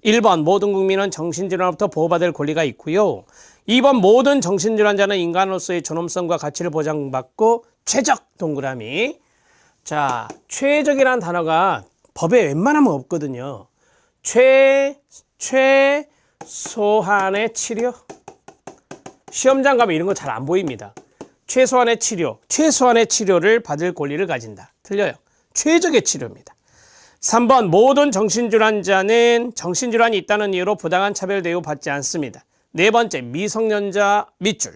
1번 모든 국민은 정신질환으로부터 보호받을 권리가 있고요. 2번 모든 정신질환자는 인간으로서의 존엄성과 가치를 보장받고 최적 동그라미. 자, 최적이라는 단어가 법에 웬만하면 없거든요. 최소한의 치료. 시험장 가면 이런 거 잘 안 보입니다. 최소한의 치료를 받을 권리를 가진다. 틀려요. 최적의 치료입니다. 3번 모든 정신질환자는 정신질환이 있다는 이유로 부당한 차별 대우받지 않습니다. 네 번째 미성년자 밑줄.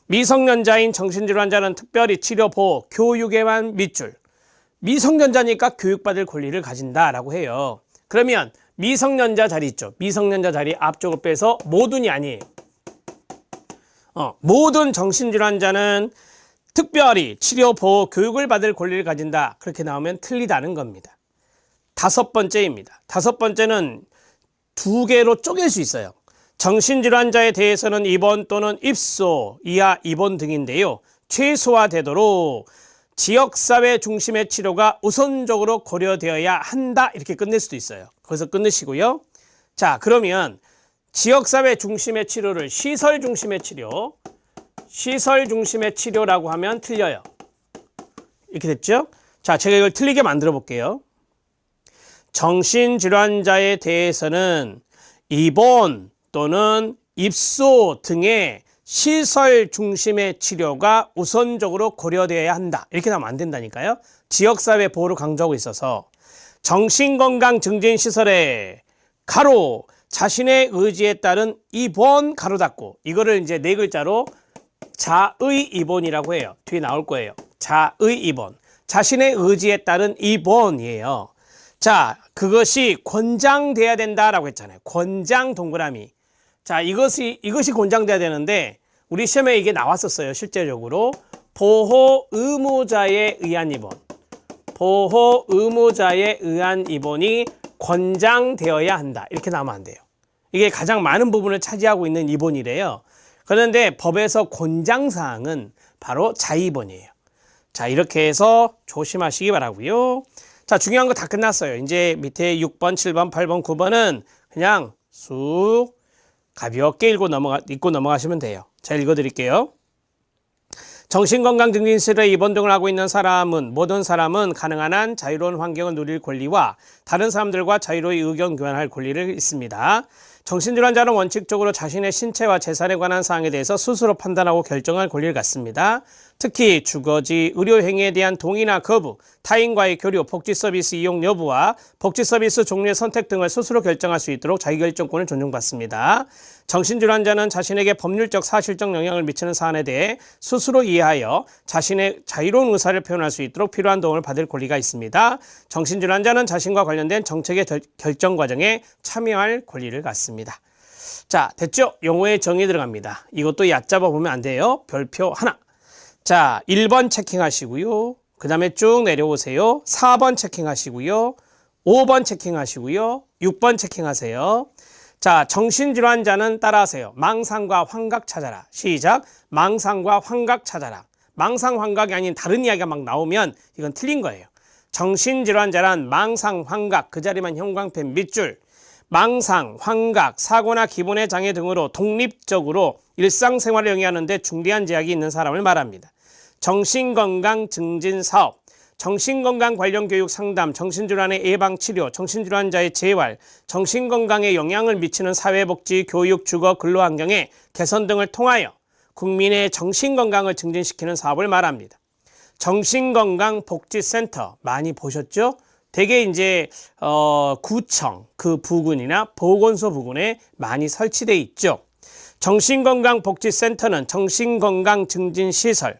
미성년자인 정신질환자는 특별히 치료, 보호, 교육에만 밑줄. 미성년자니까 교육받을 권리를 가진다라고 해요. 그러면 미성년자 자리 있죠. 미성년자 자리 앞쪽을 빼서 모든이 아니에요. 모든 정신질환자는 특별히 치료, 보호, 교육을 받을 권리를 가진다. 그렇게 나오면 틀리다는 겁니다. 다섯 번째입니다. 다섯 번째는 두 개로 쪼갤 수 있어요. 정신질환자에 대해서는 입원 또는 입소, 이하 입원 등인데요. 최소화되도록 지역사회 중심의 치료가 우선적으로 고려되어야 한다. 이렇게 끝낼 수도 있어요. 거기서 끝내시고요. 자, 그러면 지역사회 중심의 치료를 시설 중심의 치료라고 하면 틀려요. 이렇게 됐죠? 자, 제가 이걸 틀리게 만들어 볼게요. 정신질환자에 대해서는 입원 또는 입소 등의 시설 중심의 치료가 우선적으로 고려되어야 한다. 이렇게 하면 안 된다니까요. 지역사회 보호를 강조하고 있어서 정신건강 증진시설에 가로 자신의 의지에 따른 입원 가로 닫고 이거를 이제 네 글자로 자의 입원이라고 해요. 뒤에 나올 거예요. 자의 입원. 자신의 의지에 따른 입원이에요. 자, 그것이 권장돼야 된다라고 했잖아요. 권장 동그라미. 자, 이것이 권장돼야 되는데 우리 시험에 이게 나왔었어요. 실제적으로 보호 의무자에 의한 입원. 보호 의무자에 의한 입원이 권장되어야 한다. 이렇게 나오면 안 돼요. 이게 가장 많은 부분을 차지하고 있는 입원이래요. 그런데 법에서 권장사항은 바로 자의입원이에요. 자, 이렇게 해서 조심하시기 바라고요. 자, 중요한 거 다 끝났어요. 이제 밑에 6번, 7번, 8번, 9번은 그냥 쑥 가볍게 읽고 넘어가시면 돼요. 자, 읽어드릴게요. 정신건강증진시설에 입원 등을 하고 있는 모든 사람은 가능한 한 자유로운 환경을 누릴 권리와 다른 사람들과 자유로이 의견 교환할 권리를 있습니다. 정신질환자는 원칙적으로 자신의 신체와 재산에 관한 사항에 대해서 스스로 판단하고 결정할 권리를 갖습니다. 특히 주거지, 의료행위에 대한 동의나 거부, 타인과의 교류, 복지서비스 이용 여부와 복지서비스 종류의 선택 등을 스스로 결정할 수 있도록 자기결정권을 존중받습니다. 정신질환자는 자신에게 법률적, 사실적 영향을 미치는 사안에 대해 스스로 이해하여 자신의 자유로운 의사를 표현할 수 있도록 필요한 도움을 받을 권리가 있습니다. 정신질환자는 자신과 관련된 정책의 결정 과정에 참여할 권리를 갖습니다. 자, 됐죠? 용어의 정의 들어갑니다. 이것도 얕잡아 보면 안 돼요. 별표 하나. 자, 1번 체킹하시고요. 그 다음에 쭉 내려오세요. 4번 체킹하시고요. 5번 체킹하시고요. 6번 체킹하세요. 자, 정신질환자는 따라하세요. 망상과 환각 찾아라. 시작. 망상과 환각 찾아라. 망상, 환각이 아닌 다른 이야기가 막 나오면 이건 틀린 거예요. 정신질환자란 망상, 환각, 그 자리만 형광펜 밑줄. 망상, 환각, 사고나 기본의 장애 등으로 독립적으로 일상생활을 영위하는 데 중대한 제약이 있는 사람을 말합니다. 정신건강 증진 사업, 정신건강 관련 교육 상담, 정신질환의 예방치료, 정신질환자의 재활, 정신건강에 영향을 미치는 사회복지, 교육, 주거, 근로환경의 개선 등을 통하여 국민의 정신건강을 증진시키는 사업을 말합니다. 정신건강복지센터 많이 보셨죠? 대개 이제 구청 그 부근이나 보건소 부근에 많이 설치되어 있죠. 정신건강복지센터는 정신건강증진시설,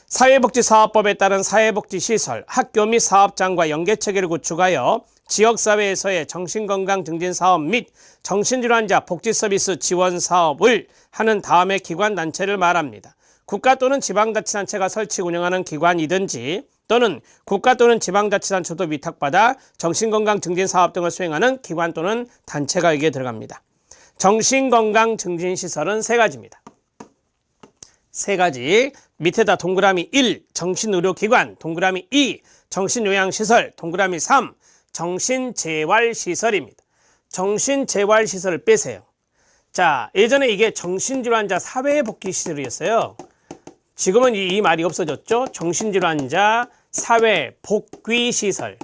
사회복지사업법에 따른 사회복지시설, 학교 및 사업장과 연계체계를 구축하여 지역사회에서의 정신건강증진사업 및 정신질환자 복지서비스 지원사업을 하는 다음에 기관단체를 말합니다. 국가 또는 지방자치단체가 설치 운영하는 기관이든지 또는 국가 또는 지방자치단체도 위탁받아 정신건강증진사업 등을 수행하는 기관 또는 단체가 여기에 들어갑니다. 정신건강증진시설은 세 가지입니다. 세 가지. 밑에다 동그라미 1, 정신의료기관, 동그라미 2, 정신요양시설, 동그라미 3, 정신재활시설입니다. 정신재활시설을 빼세요. 자, 예전에 이게 정신질환자 사회복귀시설이었어요. 지금은 이 말이 없어졌죠. 정신질환자 사회복귀시설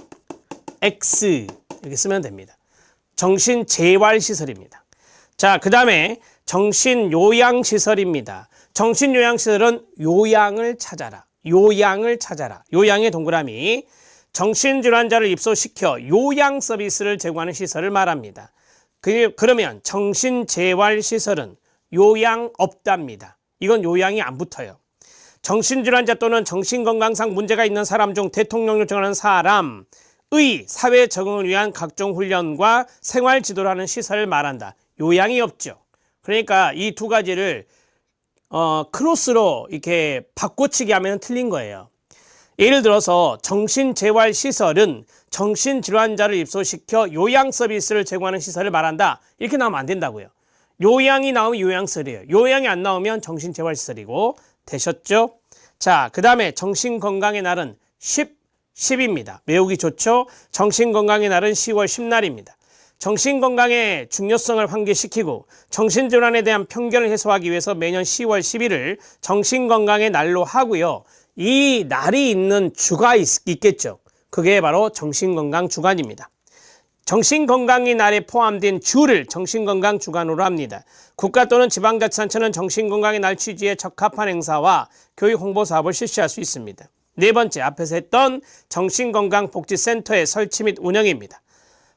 X 이렇게 쓰면 됩니다. 정신재활시설입니다. 자, 그 다음에 정신요양시설입니다. 정신요양시설은 요양을 찾아라. 요양을 찾아라. 요양의 동그라미. 정신질환자를 입소시켜 요양 서비스를 제공하는 시설을 말합니다. 그러면 정신재활시설은 요양 없답니다. 이건 요양이 안 붙어요. 정신질환자 또는 정신건강상 문제가 있는 사람 중 대통령령을 정하는 사람의 사회 적응을 위한 각종 훈련과 생활 지도를 하는 시설을 말한다. 요양이 없죠. 그러니까 이 두 가지를 크로스로 이렇게 바꿔치기 하면 틀린 거예요. 예를 들어서 정신재활시설은 정신질환자를 입소시켜 요양 서비스를 제공하는 시설을 말한다. 이렇게 나오면 안 된다고요. 요양이 나오면 요양시설이에요. 요양이 안 나오면 정신재활시설이고 되셨죠? 자, 그 다음에 정신건강의 날은 10입니다. 외우기 좋죠? 정신건강의 날은 10월 10날입니다. 정신건강의 중요성을 환기시키고 정신질환에 대한 편견을 해소하기 위해서 매년 10월 10일을 정신건강의 날로 하고요. 이 날이 있는 주가 있겠죠. 그게 바로 정신건강 주간입니다. 정신건강의 날에 포함된 주를 정신건강 주간으로 합니다. 국가 또는 지방자치단체는 정신건강의 날 취지에 적합한 행사와 교육 홍보 사업을 실시할 수 있습니다. 네 번째, 앞에서 했던 정신건강복지센터의 설치 및 운영입니다.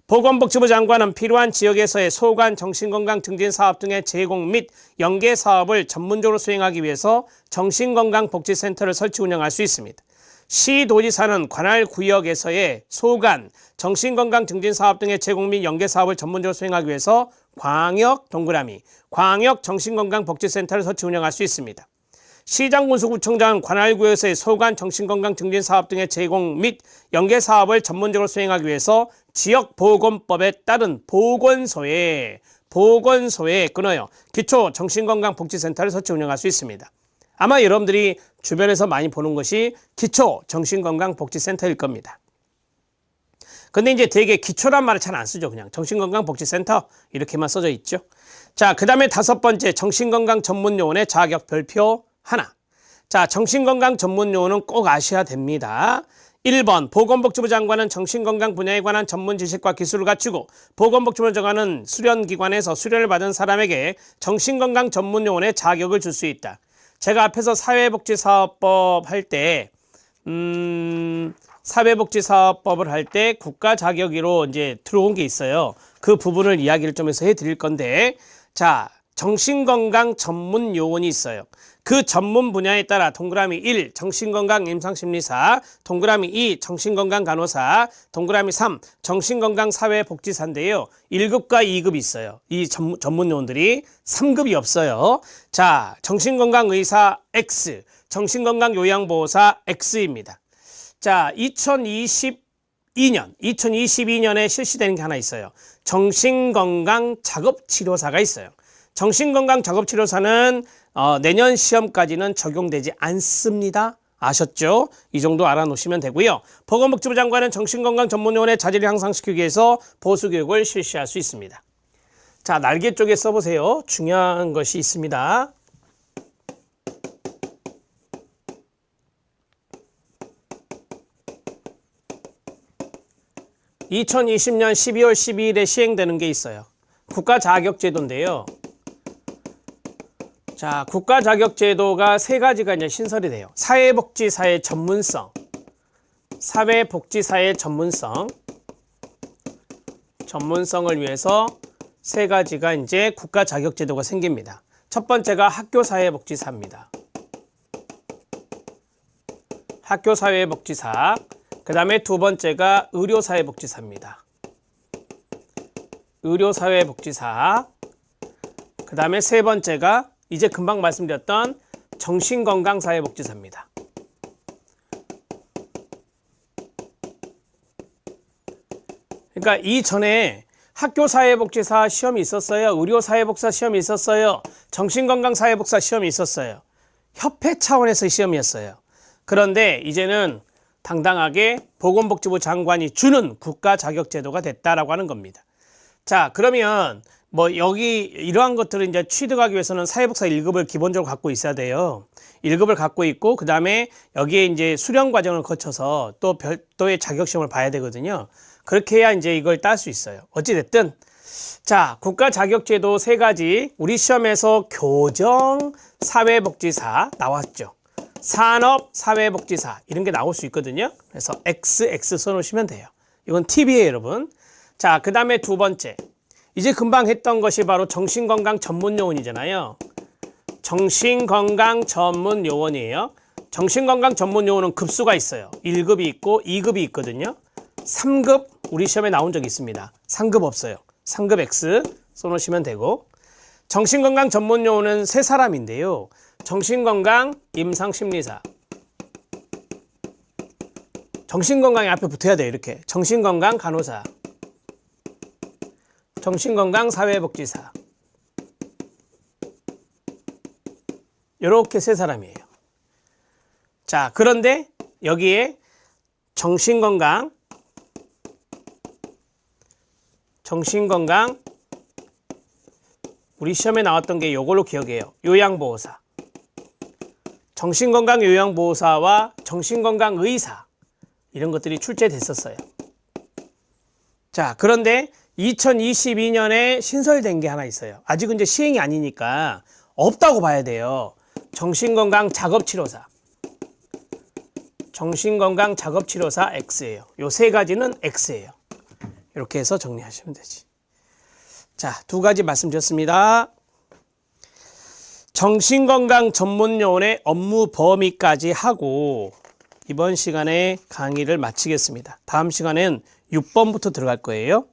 보건복지부 장관은 필요한 지역에서의 소관 정신건강 증진 사업 등의 제공 및 연계 사업을 전문적으로 수행하기 위해서 정신건강복지센터를 설치 운영할 수 있습니다. 시도지사는 관할 구역에서의 소관 정신건강 증진 사업 등의 제공 및 연계 사업을 전문적으로 수행하기 위해서 광역 동그라미 광역 정신건강복지센터를 설치 운영할 수 있습니다. 시장군수구청장은 관할구에서의 소관 정신건강 증진 사업 등의 제공 및 연계 사업을 전문적으로 수행하기 위해서 지역보건법에 따른 보건소에 끊어요. 기초 정신건강복지센터를 설치 운영할 수 있습니다. 아마 여러분들이 주변에서 많이 보는 것이 기초 정신건강복지센터일 겁니다. 근데 이제 되게 기초란 말을 잘 안 쓰죠. 그냥 정신건강복지센터 이렇게만 써져 있죠. 자, 그 다음에 다섯 번째, 정신건강 전문요원의 자격 별표 하나. 자, 정신건강 전문요원은 꼭 아셔야 됩니다. 1번, 보건복지부 장관은 정신건강 분야에 관한 전문 지식과 기술을 갖추고 보건복지부를 정하는 수련기관에서 수련을 받은 사람에게 정신건강 전문요원의 자격을 줄 수 있다. 제가 앞에서 사회복지사업법 할 때, 사회복지사업법을 할 때 국가 자격으로 이제 들어온 게 있어요. 그 부분을 이야기를 좀 해서 해드릴 건데, 자, 정신건강 전문 요원이 있어요. 그 전문 분야에 따라 동그라미 1, 정신건강 임상심리사, 동그라미 2, 정신건강 간호사, 동그라미 3, 정신건강 사회복지사인데요. 1급과 2급이 있어요. 이 전문 요원들이 3급이 없어요. 자, 정신건강 의사 X, 정신건강 요양보호사 X입니다. 자, 2022년에 실시되는 게 하나 있어요. 정신건강 작업치료사가 있어요. 정신건강 작업치료사는 내년 시험까지는 적용되지 않습니다. 아셨죠? 이 정도 알아놓으시면 되고요. 보건복지부 장관은 정신건강 전문요원의 자질을 향상시키기 위해서 보수교육을 실시할 수 있습니다. 자, 날개 쪽에 써보세요. 중요한 것이 있습니다. (2020년 12월 12일에) 시행되는 게 있어요. 국가자격제도인데요. 자, 국가자격제도가 세 가지가 이제 신설이 돼요. 사회복지사의 전문성, 전문성을 위해서 세 가지가 이제 국가자격제도가 생깁니다. 첫 번째가 학교사회복지사입니다. 학교사회복지사. 그 다음에 두 번째가 의료사회복지사입니다. 의료사회복지사. 그 다음에 세 번째가 이제 금방 말씀드렸던 정신건강사회복지사입니다. 그러니까 이전에 학교사회복지사 시험이 있었어요. 의료사회복지사 시험이 있었어요. 정신건강사회복지사 시험이 있었어요. 협회 차원에서 시험이었어요. 그런데 이제는 당당하게 보건복지부 장관이 주는 국가자격제도가 됐다라고 하는 겁니다. 자, 그러면 뭐 여기 이러한 것들을 이제 취득하기 위해서는 사회복사 1급을 기본적으로 갖고 있어야 돼요. 1급을 갖고 있고 그다음에 여기에 이제 수련 과정을 거쳐서 또 별도의 자격시험을 봐야 되거든요. 그렇게 해야 이제 이걸 딸 수 있어요. 어찌 됐든 자, 국가 자격제도 세 가지 우리 시험에서 교정 사회복지사 나왔죠. 산업 사회복지사 이런 게 나올 수 있거든요. 그래서 XX 써 놓으시면 돼요. 이건 팁이에요, 여러분. 자, 그다음에 두 번째. 이제 금방 했던 것이 바로 정신건강 전문요원이잖아요. 정신건강 전문요원이에요. 정신건강 전문요원은 급수가 있어요. 1급이 있고 2급이 있거든요. 3급 우리 시험에 나온 적이 있습니다. 3급 없어요. 3급 X 써놓으시면 되고 정신건강 전문요원은 세 사람인데요. 정신건강 임상심리사 정신건강이 앞에 붙어야 돼요. 이렇게 정신건강 간호사 정신건강 사회복지사 이렇게 세 사람이에요. 자, 그런데 여기에 정신건강 우리 시험에 나왔던 게 이걸로 기억해요. 요양보호사 정신건강 요양보호사와 정신건강의사 이런 것들이 출제됐었어요. 자, 그런데 2022년에 신설된 게 하나 있어요. 아직은 이제 시행이 아니니까 없다고 봐야 돼요. 정신건강 작업치료사 정신건강 작업치료사 X예요. 요 세 가지는 X예요. 이렇게 해서 정리하시면 되지. 자, 두 가지 말씀드렸습니다. 정신건강 전문요원의 업무 범위까지 하고 이번 시간에 강의를 마치겠습니다. 다음 시간엔 6번부터 들어갈 거예요.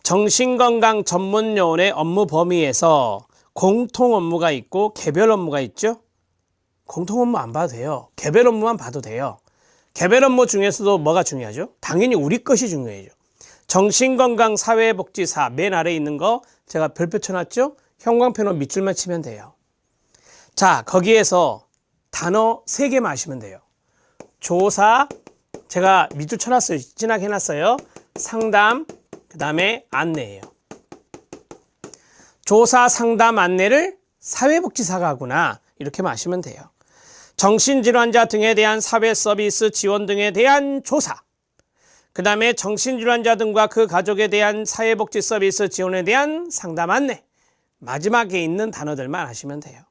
정신건강 전문요원의 업무 범위에서 공통 업무가 있고 개별 업무가 있죠. 공통 업무 안 봐도 돼요. 개별 업무만 봐도 돼요. 개별 업무 중에서도 뭐가 중요하죠? 당연히 우리 것이 중요해요. 정신건강 사회복지사 맨 아래에 있는 거 제가 별표 쳐놨죠? 형광펜으로 밑줄만 치면 돼요. 자, 거기에서 단어 3개만 아시면 돼요. 조사, 제가 밑줄 쳐놨어요. 진하게 해놨어요. 상담, 그 다음에 안내예요. 조사, 상담, 안내를 사회복지사가 하구나 이렇게만 아시면 돼요. 정신질환자 등에 대한 사회 서비스 지원 등에 대한 조사, 그 다음에 정신질환자 등과 그 가족에 대한 사회복지 서비스 지원에 대한 상담 안내, 마지막에 있는 단어들만 하시면 돼요.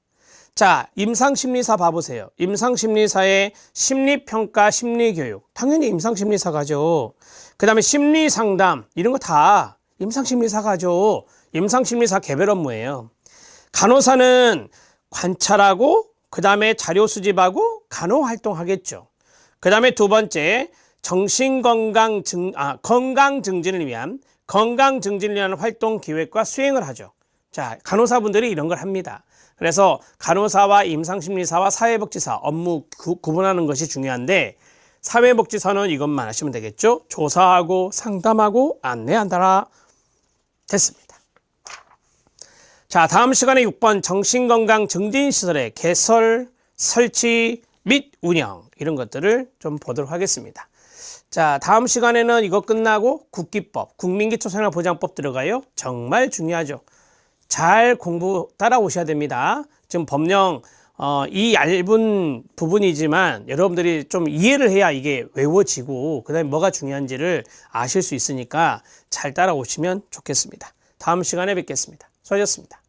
자, 임상심리사 봐보세요. 임상심리사의 심리평가, 심리교육 당연히 임상심리사가 하죠. 그 다음에 심리상담 이런 거 다 임상심리사가 하죠. 임상심리사 개별 업무예요. 간호사는 관찰하고 그 다음에 자료 수집하고 간호활동 하겠죠. 그 다음에 두 번째 건강 증진을 위한 활동 기획과 수행을 하죠. 자, 간호사분들이 이런 걸 합니다. 그래서 간호사와 임상심리사와 사회복지사 업무 구분하는 것이 중요한데 사회복지사는 이것만 하시면 되겠죠. 조사하고 상담하고 안내한다라. 됐습니다. 자, 다음 시간에 6번 정신건강 증진시설의 개설, 설치 및 운영 이런 것들을 좀 보도록 하겠습니다. 자, 다음 시간에는 이거 끝나고 국기법, 국민기초생활보장법 들어가요. 정말 중요하죠. 잘 공부 따라오셔야 됩니다. 지금 법령 이 얇은 부분이지만 여러분들이 좀 이해를 해야 이게 외워지고 그 다음에 뭐가 중요한지를 아실 수 있으니까 잘 따라오시면 좋겠습니다. 다음 시간에 뵙겠습니다. 수고하셨습니다.